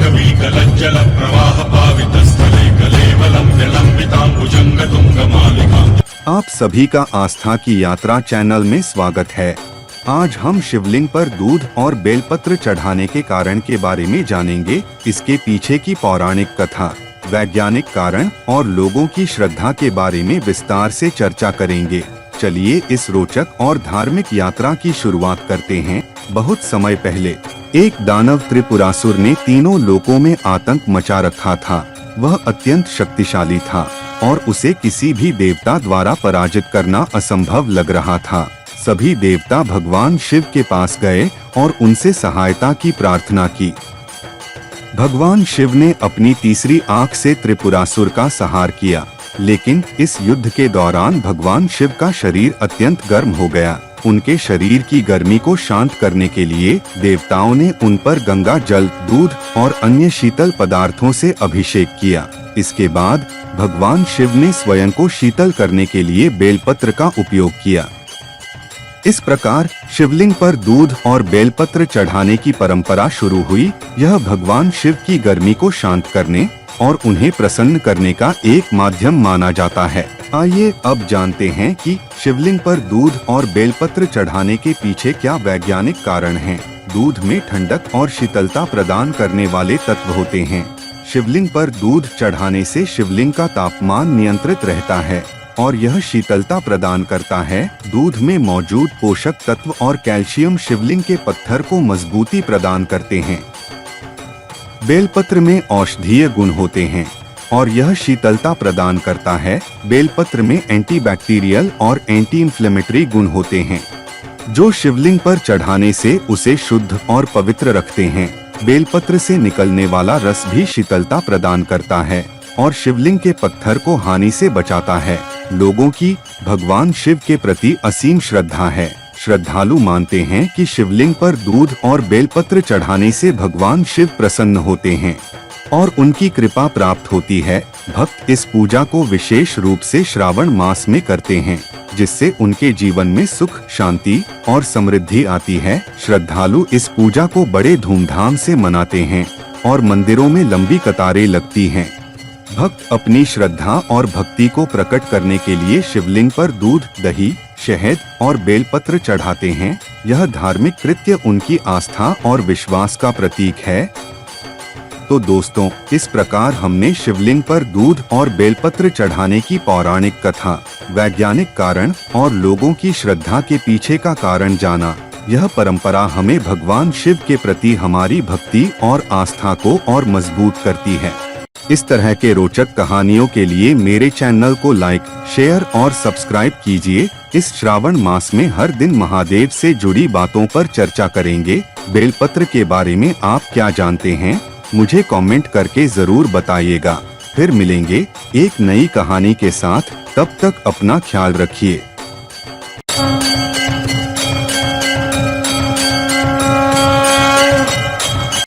वीकलज्जल प्रवाह पावितस्थले कलेवलं विलम्बिताम्बुजंगतुंगमालिकाम्। आप सभी का आस्था की यात्रा चैनल में स्वागत है। आज हम शिवलिंग पर दूध और बेलपत्र चढ़ाने के कारण के बारे में जानेंगे। इसके पीछे की पौराणिक कथा, वैज्ञानिक कारण और लोगों की श्रद्धा के बारे में विस्तार से चर्चा करेंगे। चलिए इस रोचक और धार्मिक यात्रा की शुरुआत करते हैं। बहुत समय पहले एक दानव त्रिपुरासुर ने तीनों लोकों में आतंक मचा रखा था। वह अत्यंत शक्तिशाली था और उसे किसी भी देवता द्वारा पराजित करना असंभव लग रहा था। सभी देवता भगवान शिव के पास गए और उनसे सहायता की प्रार्थना की। भगवान शिव ने अपनी तीसरी आंख से त्रिपुरासुर का संहार किया, लेकिन इस युद्ध के दौरान भगवान शिव का शरीर अत्यंत गर्म हो गया। उनके शरीर की गर्मी को शांत करने के लिए देवताओं ने उन पर गंगा जल, दूध और अन्य शीतल पदार्थों से अभिषेक किया। इसके बाद भगवान शिव ने स्वयं को शीतल करने के लिए बेलपत्र का उपयोग किया। इस प्रकार शिवलिंग पर दूध और बेलपत्र चढ़ाने की परंपरा शुरू हुई। यह भगवान शिव की गर्मी को शांत करने और उन्हें प्रसन्न करने का एक माध्यम माना जाता है। आइए अब जानते हैं कि शिवलिंग पर दूध और बेलपत्र चढ़ाने के पीछे क्या वैज्ञानिक कारण हैं। दूध में ठंडक और शीतलता प्रदान करने वाले तत्व होते हैं। शिवलिंग पर दूध चढ़ाने से शिवलिंग का तापमान नियंत्रित रहता है और यह शीतलता प्रदान करता है। दूध में मौजूद पोषक तत्व और कैल्शियम शिवलिंग के पत्थर को मजबूती प्रदान करते हैं। बेलपत्र में औषधीय गुण होते हैं और यह शीतलता प्रदान करता है। बेलपत्र में एंटीबैक्टीरियल और एंटी इन्फ्लेमेटरी गुण होते हैं, जो शिवलिंग पर चढ़ाने से उसे शुद्ध और पवित्र रखते हैं। बेलपत्र से निकलने वाला रस भी शीतलता प्रदान करता है और शिवलिंग के पत्थर को हानि से बचाता है। लोगों की भगवान शिव के प्रति असीम श्रद्धा है। श्रद्धालु मानते हैं कि शिवलिंग पर दूध और बेलपत्र चढ़ाने से भगवान शिव प्रसन्न होते हैं और उनकी कृपा प्राप्त होती है। भक्त इस पूजा को विशेष रूप से श्रावण मास में करते हैं, जिससे उनके जीवन में सुख, शांति और समृद्धि आती है। श्रद्धालु इस पूजा को बड़े धूमधाम से मनाते हैं और मंदिरों में लंबी कतारें लगती हैं। भक्त अपनी श्रद्धा और भक्ति को प्रकट करने के लिए शिवलिंग पर दूध, दही, शहद और बेलपत्र चढ़ाते हैं। यह धार्मिक कृत्य उनकी आस्था और विश्वास का प्रतीक है। तो दोस्तों, इस प्रकार हमने शिवलिंग पर दूध और बेलपत्र चढ़ाने की पौराणिक कथा, वैज्ञानिक कारण और लोगों की श्रद्धा के पीछे का कारण जाना। यह परंपरा हमें भगवान शिव के प्रति हमारी भक्ति और आस्था को और मजबूत करती है। इस तरह के रोचक कहानियों के लिए मेरे चैनल को लाइक, शेयर और सब्सक्राइब कीजिए। इस श्रावण मास में हर दिन महादेव से जुड़ी बातों पर चर्चा करेंगे। बेलपत्र के बारे में आप क्या जानते हैं? मुझे कमेंट करके जरूर बताइएगा। फिर मिलेंगे एक नई कहानी के साथ। तब तक अपना ख्याल रखिए।